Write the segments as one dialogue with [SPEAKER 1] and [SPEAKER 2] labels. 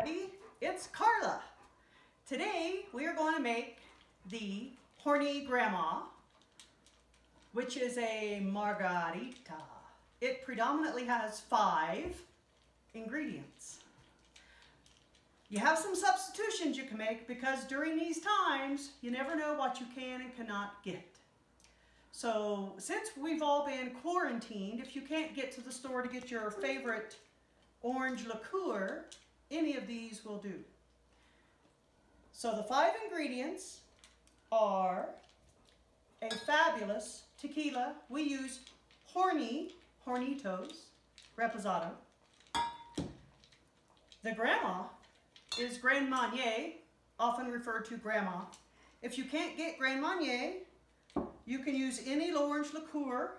[SPEAKER 1] everybody, it's Carla. Today we are going to make the Horny Grandma, which is a Margarita. It predominantly has 5 ingredients. You have some substitutions you can make because during these times you never know what you can and cannot get. So since we've all been quarantined, if you can't get to the store to get your favorite orange liqueur, any of these will do. So the 5 ingredients are a fabulous tequila. We use Hornitos Reposado. The Grandma is Grand Marnier, often referred to Grandma. If you can't get Grand Marnier, you can use any orange liqueur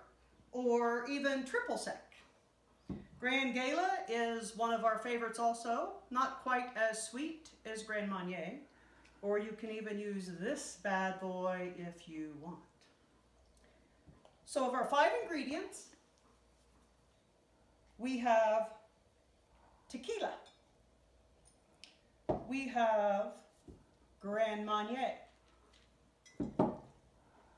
[SPEAKER 1] or even triple sec. Grand Gala is one of our favorites also, not quite as sweet as Grand Marnier, or you can even use this bad boy if you want. So of our 5 ingredients, we have tequila, we have Grand Marnier,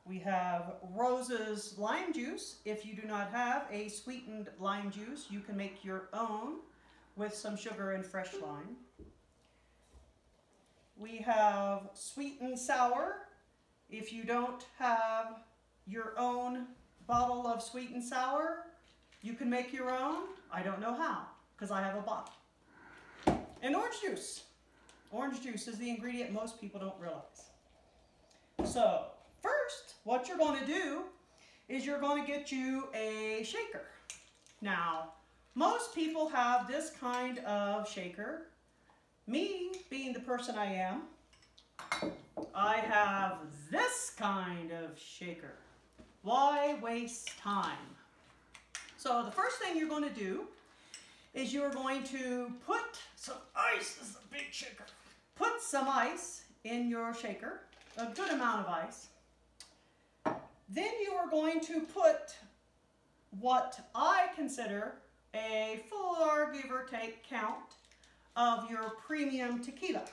[SPEAKER 1] we have Rose's lime juice. If you do not have a sweetened lime juice, you can make your own with some sugar and fresh lime. We have sweet and sour. If you don't have your own bottle of sweet and sour, you can make your own. I don't know how, because I have a bottle. And orange juice. Orange juice is the ingredient most people don't realize. So, first, what you're going to do is you're going to get you a shaker. Now, most people have this kind of shaker. Me, being the person I am, I have this kind of shaker. Why waste time? So the first thing you're going to do is you're going to put some ice. This is a big shaker. Put some ice in your shaker, a good amount of ice. Then you are going to put what I consider a full, give or take, count of your premium tequila.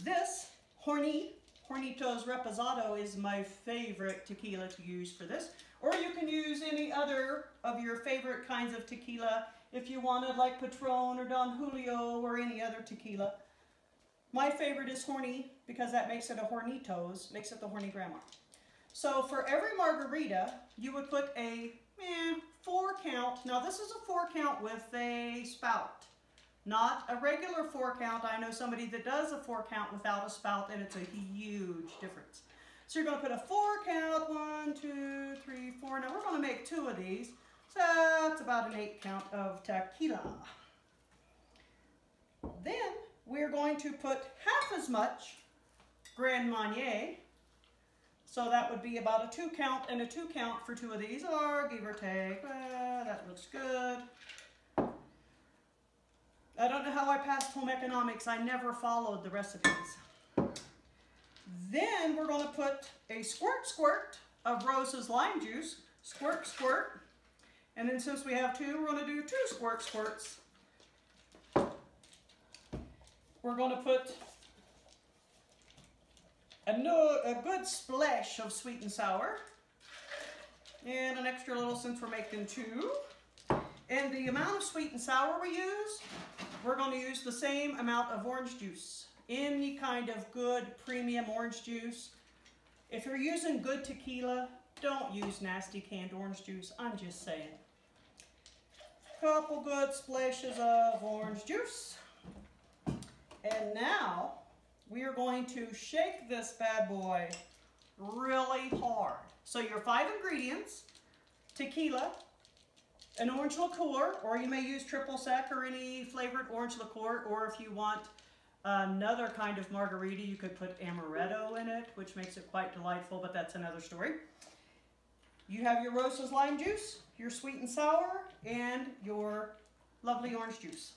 [SPEAKER 1] This Hornitos Reposado is my favorite tequila to use for this. Or you can use any other of your favorite kinds of tequila if you wanted, like Patron or Don Julio or any other tequila. My favorite is Horny because that makes it a Hornitos, makes it the Horny Grandma. So for every margarita, you would put a 4 count. Now this is a 4 count with a spout, not a regular 4 count. I know somebody that does a 4 count without a spout, and it's a huge difference. So you're going to put a 4 count, 1, 2, 3, 4. Now we're going to make 2 of these, so that's about an 8 count of tequila. Then we're going to put half as much Grand Marnier. So that would be about a 2 count and a 2 count for 2 of these, or give or take. That looks good. I don't know how I passed home economics. I never followed the recipes. Then we're going to put a squirt of Rose's lime juice. Squirt. And then since we have 2, we're going to do 2 squirts. We're going to put a good splash of sweet and sour, and an extra little since we're making 2. And the amount of sweet and sour we use, we're going to use the same amount of orange juice. Any kind of good premium orange juice. If you're using good tequila, don't use nasty canned orange juice. I'm just saying. Couple good splashes of orange juice. And now we are going to shake this bad boy really hard. So your 5 ingredients: tequila, an orange liqueur, or you may use triple sec or any flavored orange liqueur, or if you want another kind of margarita, you could put amaretto in it, which makes it quite delightful, but that's another story. You have your Rose's lime juice, your sweet and sour, and your lovely orange juice.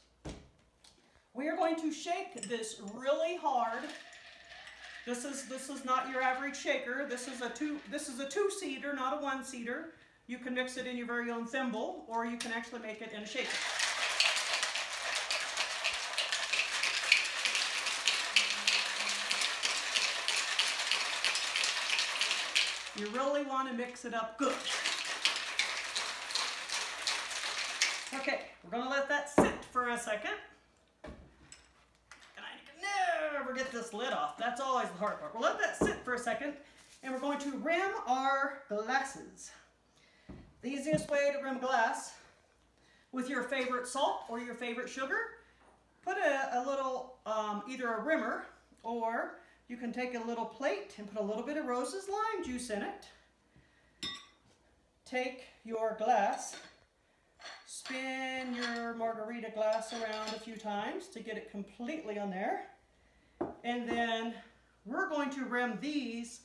[SPEAKER 1] We are going to shake this really hard. This is not your average shaker. This is a 2-seater, not a 1-seater. You can mix it in your very own thimble, or you can actually make it in a shaker. You really want to mix it up good. Okay, we're going to let that sit for a second. And I can never get this lid off. That's always the hard part. We'll let that sit for a second, and we're going to rim our glasses. The easiest way to rim glass, with your favorite salt or your favorite sugar, put a little, either a rimmer, or you can take a little plate and put a little bit of Rose's lime juice in it. Take your glass, spin your margarita glass around a few times to get it completely on there. And then we're going to rim these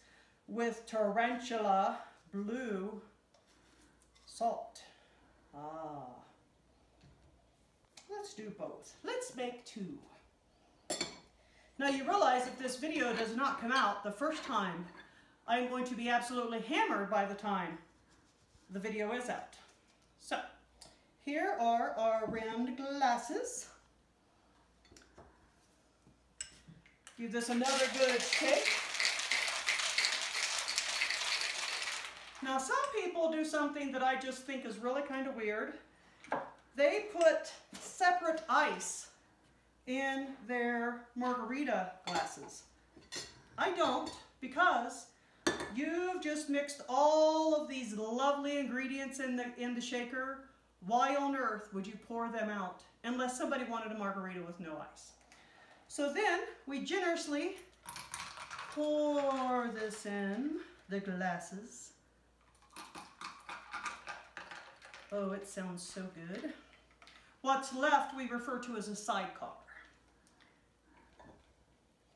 [SPEAKER 1] with tarantula blue salt. Let's do both. Let's make two. Now you realize if this video does not come out the first time, I'm going to be absolutely hammered by the time the video is out. So, here are our rimmed glasses. Give this another good shake. Now some people do something that I just think is really kind of weird. They put separate ice in their margarita glasses. I don't, because you've just mixed all of these lovely ingredients in the shaker. Why on earth would you pour them out unless somebody wanted a margarita with no ice? So then we generously pour this in the glasses. Oh, it sounds so good. What's left we refer to as a sidecar.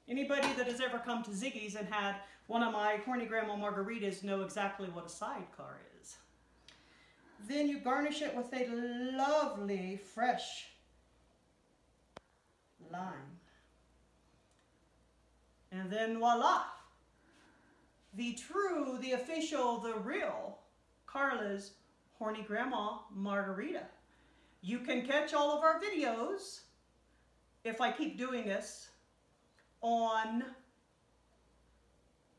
[SPEAKER 1] Anybody that has ever come to Ziggies and had one of my Horny Grandma margaritas know exactly what a sidecar is. Then you garnish it with a lovely fresh lime. And then voila, the true, the official, the real Carla's Horny Grandma margarita. You can catch all of our videos, if I keep doing this, on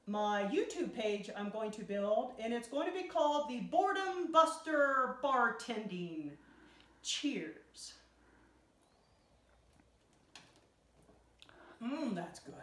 [SPEAKER 1] my YouTube page I'm going to build, and it's going to be called the Boredom Buster Bartending. Cheers. That's good.